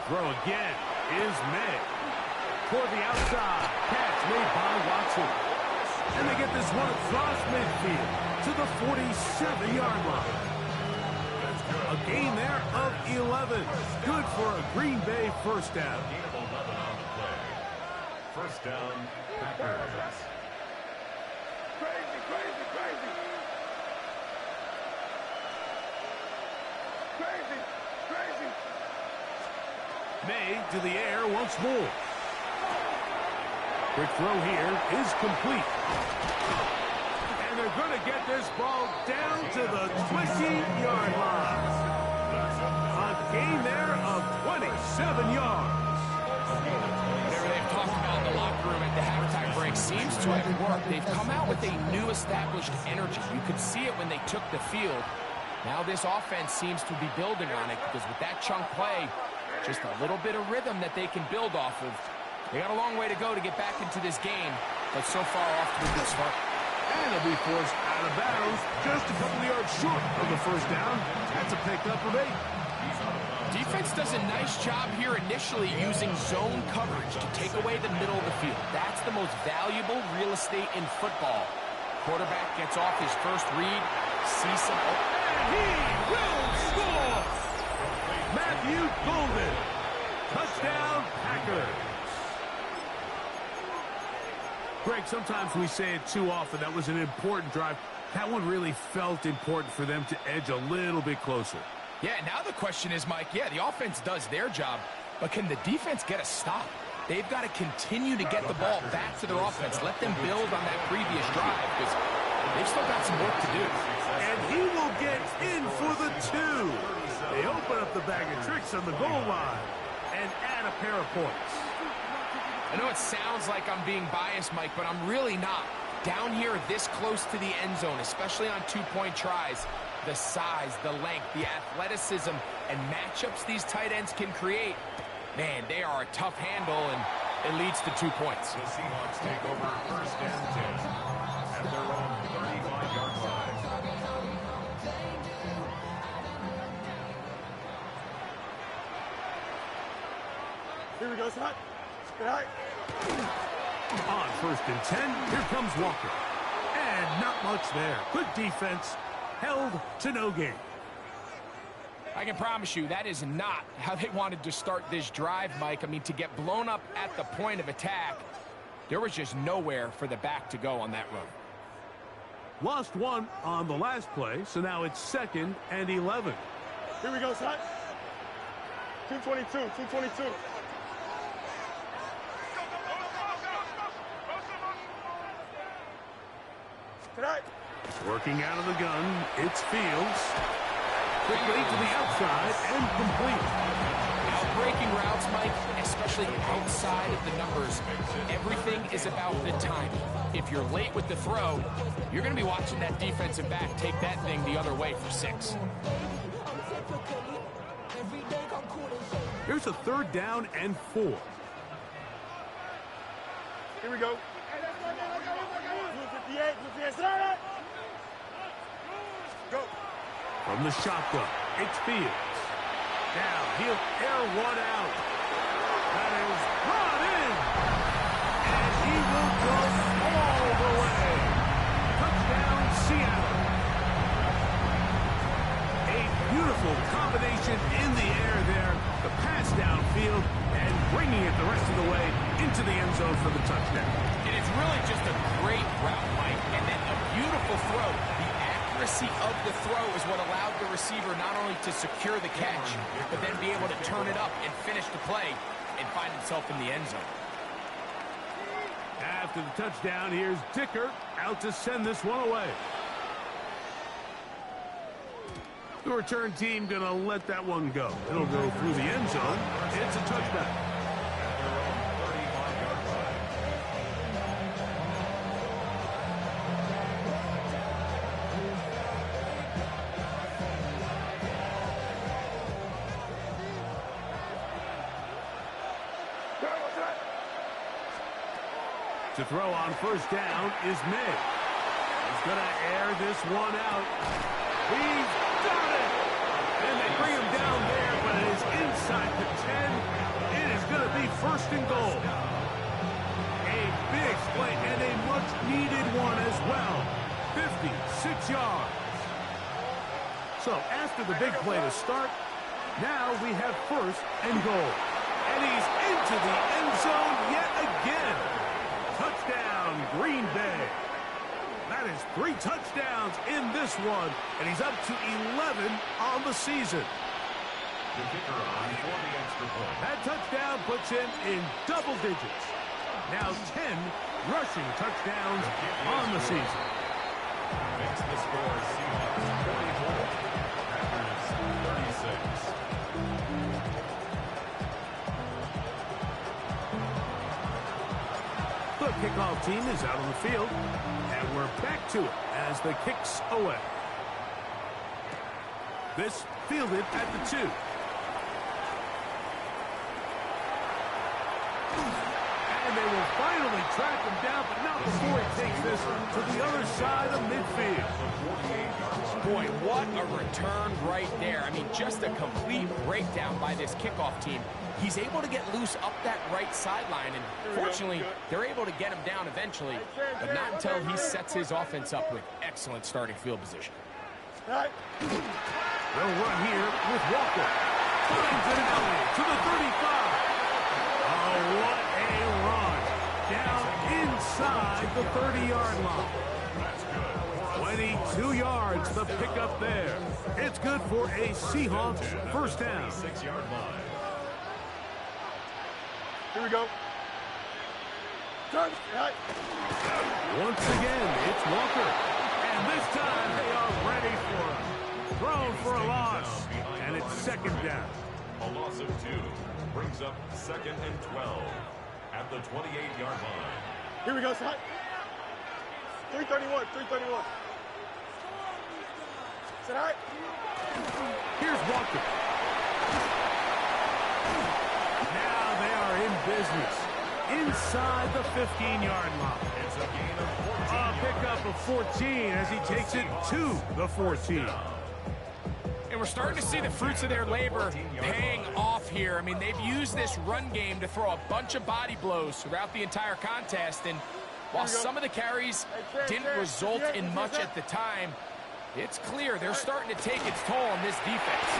A: Throw again is May. Toward the outside. Catch made by Watson. And they get this one across midfield to the 47-yard line. A gain there of 11. Good for a Green Bay 1st down.
D: Gain of 11 on the play. 1st down, Packers.
B: Crazy, crazy, crazy. Crazy, crazy.
A: May to the air once more. Quick throw here is complete. And they're going to get this ball down to the 20-yard line. A gain there of 27 yards.
C: Whatever they've talked about in the locker room at the halftime break seems to have worked. They've come out with a new established energy. You could see it when they took the field. Now this offense seems to be building on it because with that chunk play, just a little bit of rhythm that they can build off of. They got a long way to go to get back into this game, but so far off to a good start.
A: And they'll be forced out of bounds just a couple of yards short of the 1st down. That's a pickup of 8.
C: Defense does a nice job here initially using zone coverage to take away the middle of the field. That's the most valuable real estate in football. Quarterback gets off his first read, sees some...
A: And he will score! Matthew Golden. Touchdown, Packers. Greg, sometimes we say it too often. That was an important drive. That one really felt important for them to edge a little bit closer.
C: Yeah, now the question is, Mike, yeah, the offense does their job, but can the defense get a stop? They've got to continue to get the ball back to their offense. Let them build on that previous drive because they've still got some work to do.
A: And he will get in for the 2. They open up the bag of tricks on the goal line and add a pair of points.
C: I know it sounds like I'm being biased, Mike, but I'm really not. Down here this close to the end zone, especially on 2-point tries, the size, the length, the athleticism, and matchups these tight ends can create, man, they are a tough handle, and it leads to 2 points.
D: The Seahawks take over 1st and 10 at their own 35-yard line.
B: Here we go, son. Good night.
A: On 1st and 10, here comes Walker. And not much there. Good defense. Held to no gain.
C: I can promise you that is not how they wanted to start this drive, Mike. I mean, to get blown up at the point of attack, there was just nowhere for the back to go on that run.
A: Lost 1 on the last play, so now it's 2nd and 11.
B: Here we go, son. 222, 222. Tonight.
A: Working out of the gun, it's Fields. Quickly to the outside and complete.
C: Now, breaking routes, Mike, especially outside of the numbers, everything is about the timing. If you're late with the throw, you're going to be watching that defensive back take that thing the other way for 6.
A: Here's a 3rd down and 4.
B: Here we go. 258, 258. Go.
A: From the shotgun, it's Fields. Now he'll air one out. That is brought in. And he will go all the way. Touchdown, Seattle. A beautiful combination in the air there. The pass downfield and bringing it the rest of the way into the end zone for the touchdown.
C: And it's really just a great route, Mike, and then a beautiful throw. The accuracy of the throw is what allowed the receiver not only to secure the catch, but then be able to turn it up and finish the play and find himself in the end zone.
A: After the touchdown, here's Dicker out to send this one away. The return team going to let that one go. It'll go through the end zone. It's a touchback. To throw on first down is May. He's going to air this one out. He's got it! And they bring him down there, but it is inside the 10. It is going to be first and goal. A big play and a much-needed one as well. 56 yards. So after the big play to start, now we have first and goal. And he's into the end zone yet again. Touchdown, Green Bay. That is 3 touchdowns in this one, and he's up to 11 on the season.
D: The kicker on for the extra point.
A: That touchdown puts him in double digits. Now 10 rushing touchdowns on the season.
D: Makes the score Seahawks 44, Packers 36.
A: The kickoff team is out on the field, and we're back to it as the kick's away. This fielded at the 2. And they will finally track him down, but not before he takes this to the other side of midfield.
C: Boy, what a return right there. I mean, just a complete breakdown by this kickoff team. He's able to get loose up that right sideline, and fortunately, they're able to get him down eventually, but not until he sets his offense up with excellent starting field position.
A: They'll run here with Walker. Finds it out to the 35. Oh, what a run. Down inside the 30-yard line. 22 yards, the pickup there. It's good for a Seahawks first down.
D: 6-yard line.
B: Here we go.
A: Once again, it's Walker. And this time they are ready for him. Thrown for a loss. And it's second down.
D: A loss of 2 brings up 2nd and 12 at the 28-yard line.
B: Here we go, son. 331, 331. Is that all right?
A: Here's Walker. Now they are in business. Inside the 15-yard line.
D: It's a gain of 14.
A: A pickup of 14 as he takes it to the 14.
C: And we're starting to see the fruits of their labor paying off here. I mean, they've used this run game to throw a bunch of body blows throughout the entire contest. And while some of the carries didn't result in much at the time, it's clear they're starting to take its toll on this defense.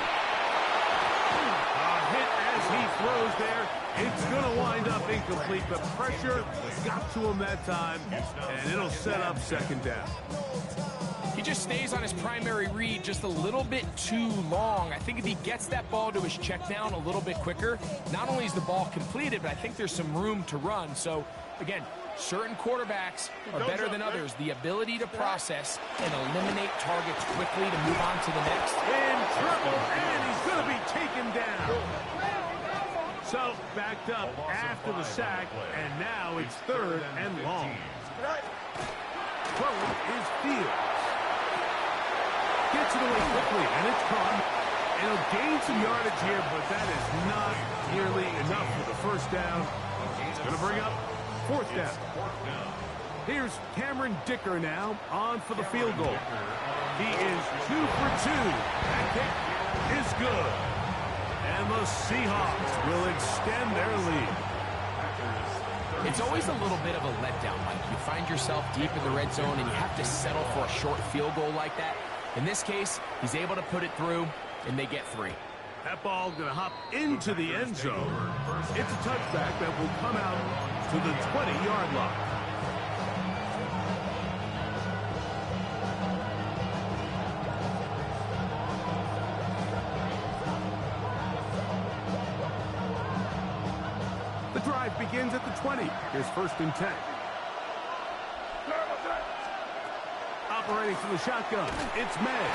A: A hit as he throws there. It's going to wind up incomplete. The pressure got to him that time, and it'll set up second down.
C: He just stays on his primary read just a little bit too long. I think if he gets that ball to his check down a little bit quicker, not only is the ball completed, but I think there's some room to run. So, again, certain quarterbacks are better than others. The ability to process and eliminate targets quickly to move on to the next.
A: In trouble, and he's going to be taken down. So, backed up after the sack, and now it's third and long. Throw is Fields. Gets it away quickly, and it's caught. And he'll gain some yardage here, but that is not nearly enough for the first down. It's going to bring up fourth down. Here's Cameron Dicker now on for the field goal. He is 2 for 2. That kick is good. And the Seahawks will extend their lead.
C: It's always a little bit of a letdown, Mike. You find yourself deep in the red zone, and you have to settle for a short field goal like that. In this case, he's able to put it through, and they get 3.
A: That ball going to hop into the end zone. It's a touchback that will come out to the 20-yard line. The drive begins at the 20. Here's 1st and 10. Operating from the shotgun, it's May.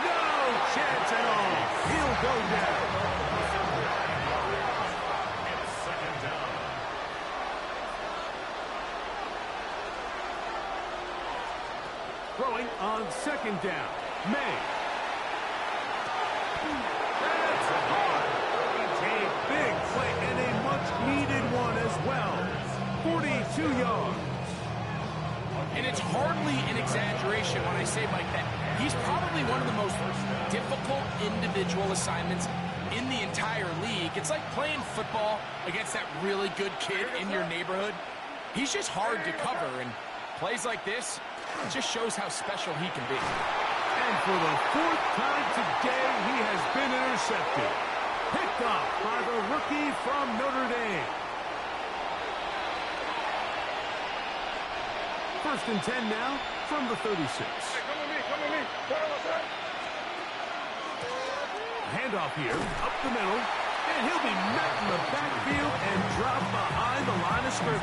A: No chance at all. He'll go down.
D: It's 2nd down.
A: Throwing on 2nd down. May. That's hard. It's a big play and a much-needed one as well. 42 yards.
C: And it's hardly an exaggeration when I say, Mike, that he's probably one of the most difficult individual assignments in the entire league. It's like playing football against that really good kid in your neighborhood. He's just hard to cover, and plays like this, it just shows how special he can be.
A: And for the 4th time today, he has been intercepted. Picked off by the rookie from Notre Dame. 1st and 10 now from the 36.
B: Hey, come with me.
A: Handoff here, up the middle, and he'll be met in the backfield and dropped behind the line of scrimmage.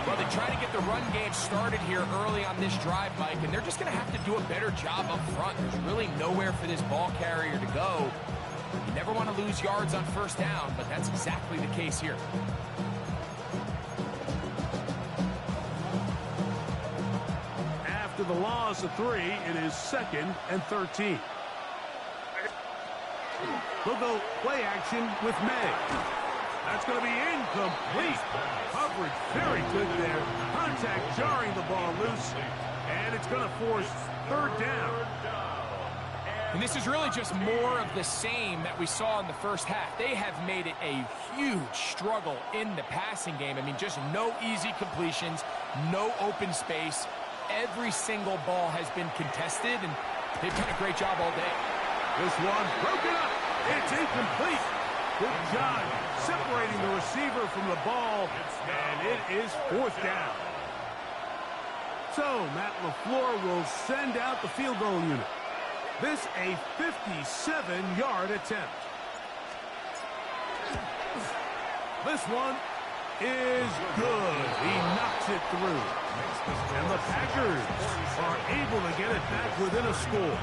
C: Well, they try to get the run game started here early on this drive, Mike, and they're just going to have to do a better job up front. There's really nowhere for this ball carrier to go. You never want to lose yards on 1st down, but that's exactly the case here.
A: After the loss of 3, it is 2nd and 13. They'll go play action with May. That's going to be incomplete. Coverage very good there. Contact jarring the ball loose. And it's going to force 3rd down.
C: And this is really just more of the same that we saw in the 1st half. They have made it a huge struggle in the passing game. I mean, just no easy completions, no open space. Every single ball has been contested, and they've done a great job all day.
A: This one broken up. It's incomplete. Good job separating the receiver from the ball, and it is 4th down. So Matt LaFleur will send out the field goal unit. This a 57-yard attempt. This one is good. He knocks it through. And the Packers are able to get it back within a score.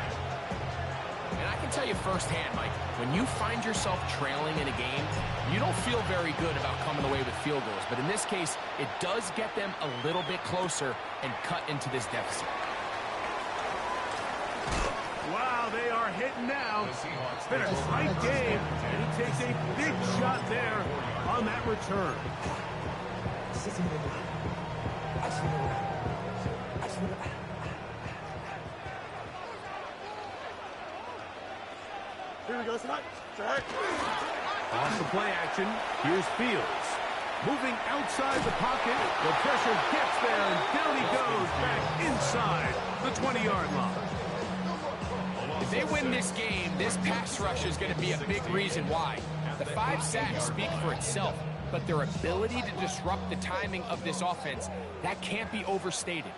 C: And I can tell you firsthand, Mike, when you find yourself trailing in a game, you don't feel very good about coming away with field goals. But in this case, it does get them a little bit closer and cut into this deficit.
A: Wow, they are hitting now. It's been a tight game, and he takes a big shot there on that return.
B: Here we go, tonight.
A: Off the play action, here's Fields. Moving outside the pocket, the pressure gets there, and down he goes back inside the 20-yard line.
C: If they win this game, this pass rush is going to be a big reason why. The 5 sacks speak for itself, but their ability to disrupt the timing of this offense, that can't be overstated.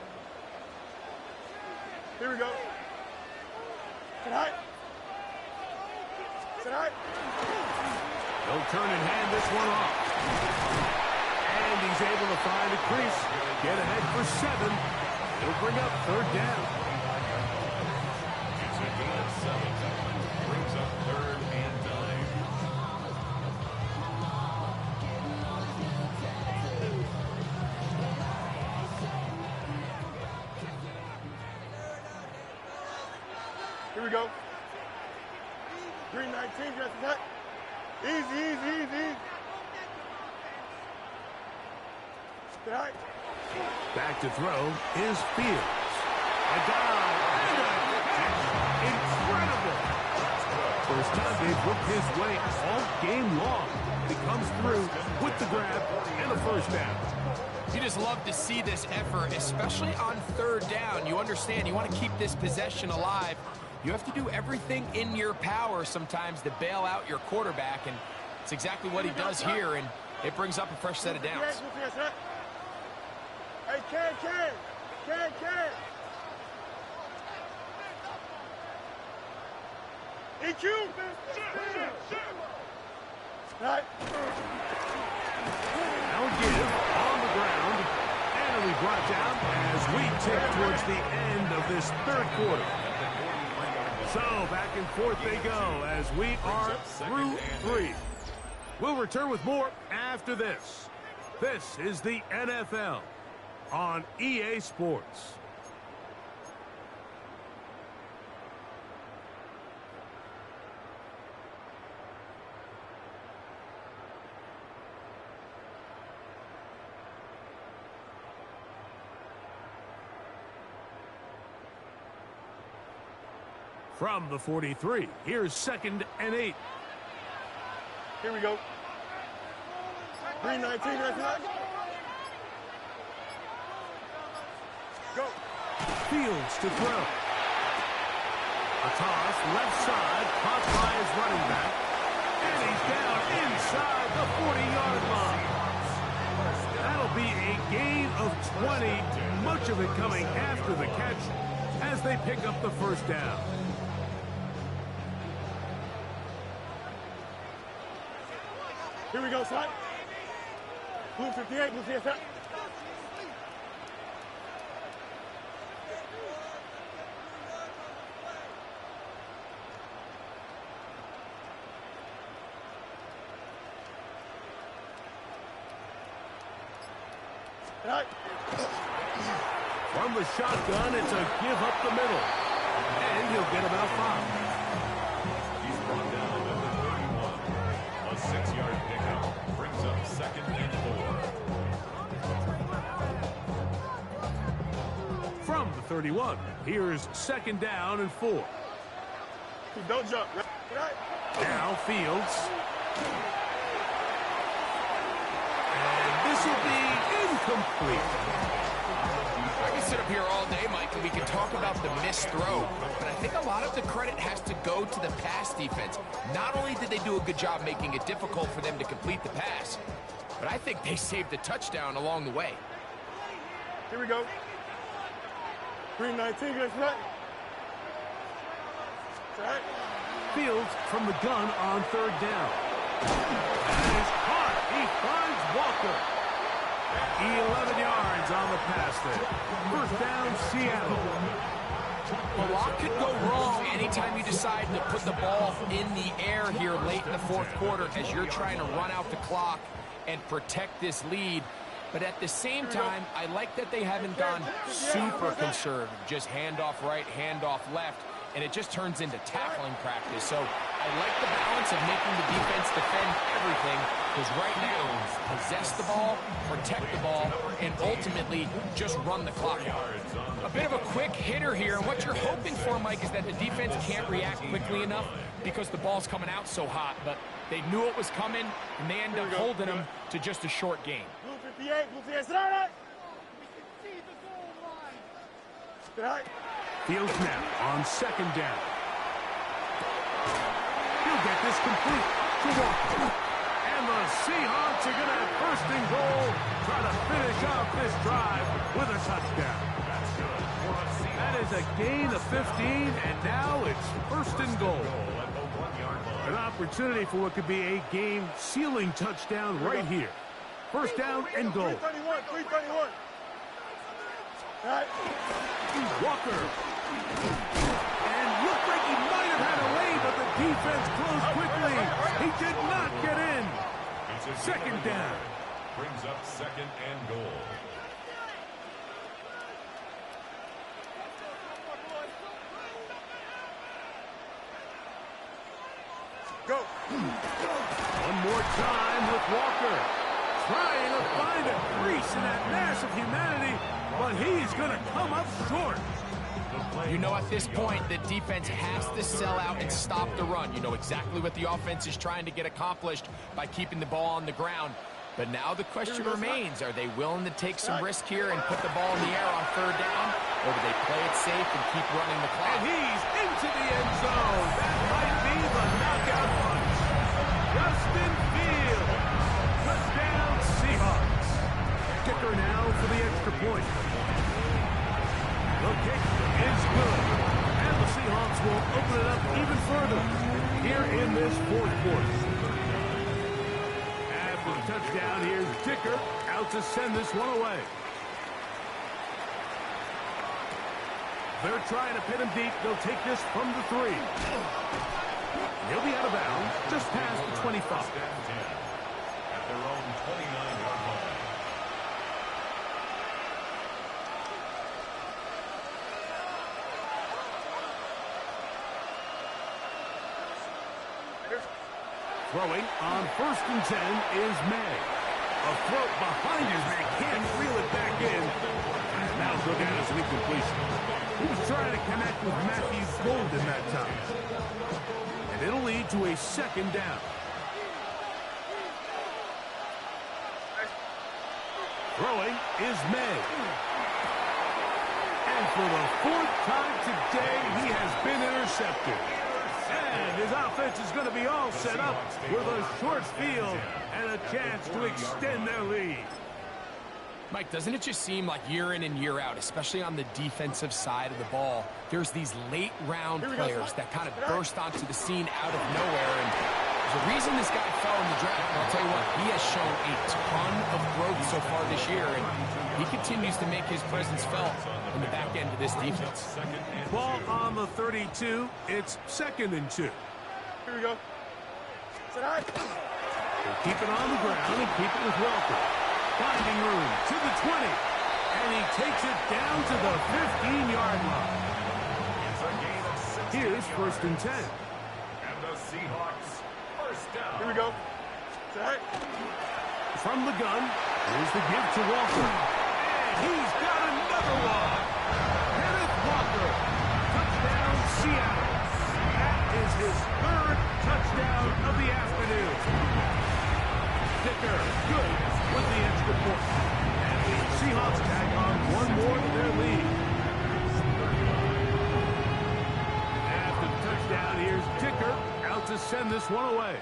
B: Here we go. Tonight.
A: They'll turn and hand this one off. And he's able to find a crease. Get ahead for 7. He'll bring up 3rd down.
D: It's a gain of 7. Brings up 3rd and 9.
B: Here we go. Green 19, just that. Easy. Tonight.
A: Back to throw is Fields. A dive and a catch. Incredible. First time they've worked his way all game long. He comes through with the grab and a 1st down.
C: You just love to see this effort, especially on 3rd down. You understand, you want to keep this possession alive. You have to do everything in your power sometimes to bail out your quarterback, and it's exactly what he does here, and it brings up a fresh set of downs.
B: Hey, Ken. EQ. Right.
A: Now give on the ground, and it'll be brought down as we tick towards the end of this third quarter. So back and forth they go as we are through 3. We'll return with more after this. This is the NFL on EA Sports. From the 43, here's 2nd and 8.
B: Here we go. 319, that's right. Go.
A: Fields to throw. A toss, left side, caught by his running back. And he's down inside the 40-yard line. That'll be a gain of 20, much of it coming after the catch as they pick up the first down.
B: Here we go, son. Blue 58, blue 58. Right.
A: From the shotgun, it's a give up the middle. And he'll get about 5.
D: He's brought down at the 31. A 6-yard pickup brings up 2nd and 4.
A: From the 31, here's 2nd down and 4.
B: Don't jump. Right.
A: Now Fields. And this will be incomplete.
C: I can sit up here all day, Mike, and we can talk about the missed throw, but I think a lot of the credit has to go to the pass defense. Not only did they do a good job making it difficult for them to complete the pass, but I think they saved a touchdown along the way.
B: Here we go. 319, that's right. Right.
A: Fields from the gun on 3rd down. And is caught. He finds Walker. 11 yards on the pass there. 1st down, Seattle.
C: A lot could go wrong anytime you decide to put the ball in the air here late in the 4th quarter as you're trying to run out the clock and protect this lead. But at the same time, I like that they haven't gone super conservative. Just handoff right, handoff left, and it just turns into tackling practice. So I like the balance of making the defense defend everything, because right now, possess the ball, protect the ball, and ultimately just run the clock out. A bit of a quick hitter here, and what you're hoping for, Mike, is that the defense can't react quickly enough because the ball's coming out so hot, but they knew it was coming, and they end up holding them to just a short gain.
B: Blue 58, blue 58, right. Right.
A: Fields now on 2nd down. He'll get this complete to Walker. And the Seahawks are going to have 1st and goal, try to finish off this drive with a touchdown.
D: That's good.
A: That is a gain of 15, and now it's 1st and goal.
D: At the 1-yard line.
A: An opportunity for what could be a game-sealing touchdown right here. 1st down and goal.
B: 331. Right.
A: Walker. And looked like he might have had a lead, but the defense closed quickly. He did not get in.
D: It's a
A: 2nd down.
D: Brings up 2nd and goal.
B: Go.
A: One more time with Walker. Trying to find a crease in that mass of humanity, but he's going to come up short.
C: You know, at this point, the defense has to sell out and stop the run. You know exactly what the offense is trying to get accomplished by keeping the ball on the ground. But now the question remains, are they willing to take some risk here and put the ball in the air on 3rd down? or do they play it safe and keep running the clock?
A: And he's into the end zone. That might be the knockout punch. Justin Fields. Touchdown, Seahawks. Kicker now for the extra point. The kick is good. And the Seahawks will open it up even further here in this fourth quarter. After the touchdown, here's Dicker out to send this one away. They're trying to pin him deep. They'll take this from the 3. He'll be out of bounds just past the 25.
D: At their own 29-yard line.
A: Throwing on 1st and 10 is May. A throw behind his man. Can't reel it back in. And now go down as an incompletion. He was trying to connect with Matthew Golden that time. And it'll lead to a 2nd down. Throwing is May. And for the 4th time today, he has been intercepted. And his offense is going to be all set up with a short field and a chance to extend their lead.
C: Mike, doesn't it just seem like year in and year out, especially on the defensive side of the ball, there's these late-round players that kind of burst onto the scene out of nowhere, and there's a reason this guy fell in the draft. And I'll tell you what, he has shown a ton of growth so far this year, and he continues to make his presence felt in the back end of this defense.
A: Ball on the 32. It's 2nd and 2.
B: Here we go.
A: They'll keep it on the ground and keep it with Welker. Finding room to the 20. And he takes it down to the 15-yard line. Here's 1st and 10.
D: And the Seahawks first down.
B: Here we go.
A: From the gun, here's the give to Walker. And he's got another one. Kenneth Walker. Touchdown, Seattle. That is his 3rd touchdown of the afternoon. Dicker, good with the extra point. And the Seahawks tag on one more to their lead. After the touchdown, here's Dicker out to send this one away.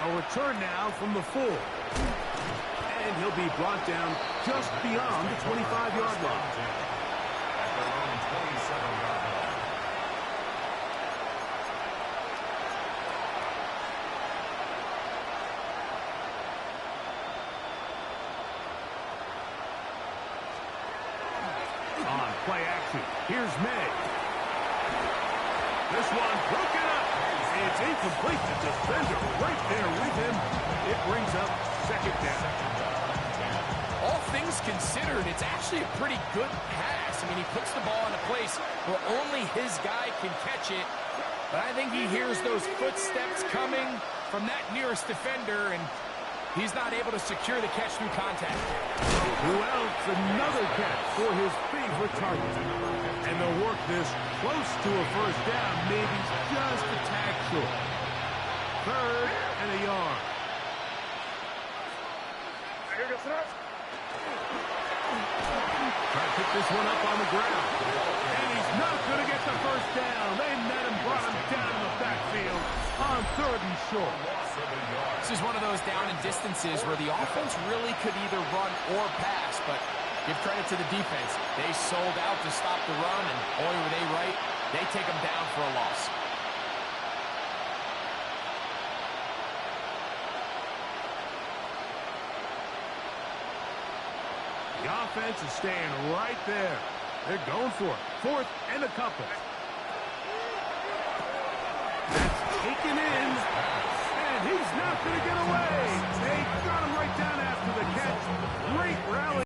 A: A return now from the 4. And he'll be brought down just beyond the 25-yard line.
D: At their own 27-yard line.
A: On play action, here's May. This one broken up. It's incomplete. The defender right there with him. It brings up 2nd down.
C: All things considered, it's actually a pretty good pass. I mean, he puts the ball in a place where only his guy can catch it. But I think he hears those footsteps coming from that nearest defender, and he's not able to secure the catch through contact.
A: Who else? Another catch for his favorite target. And they'll work this close to a 1st down, maybe just a tad short. 3rd and a yard.
B: Here goes the
A: Try to pick this one up on the ground. And he's not going to get the 1st down. They met him, brought him down in the backfield on 3rd and short.
C: This is one of those down and distances where the offense really could either run or pass, but give credit to the defense. They sold out to stop the run, and boy, were they right. They take them down for a loss.
A: The offense is staying right there. They're going for it. 4th and a couple. That's taken in. And he's not going to get away. They got him right down after the catch. Great rally.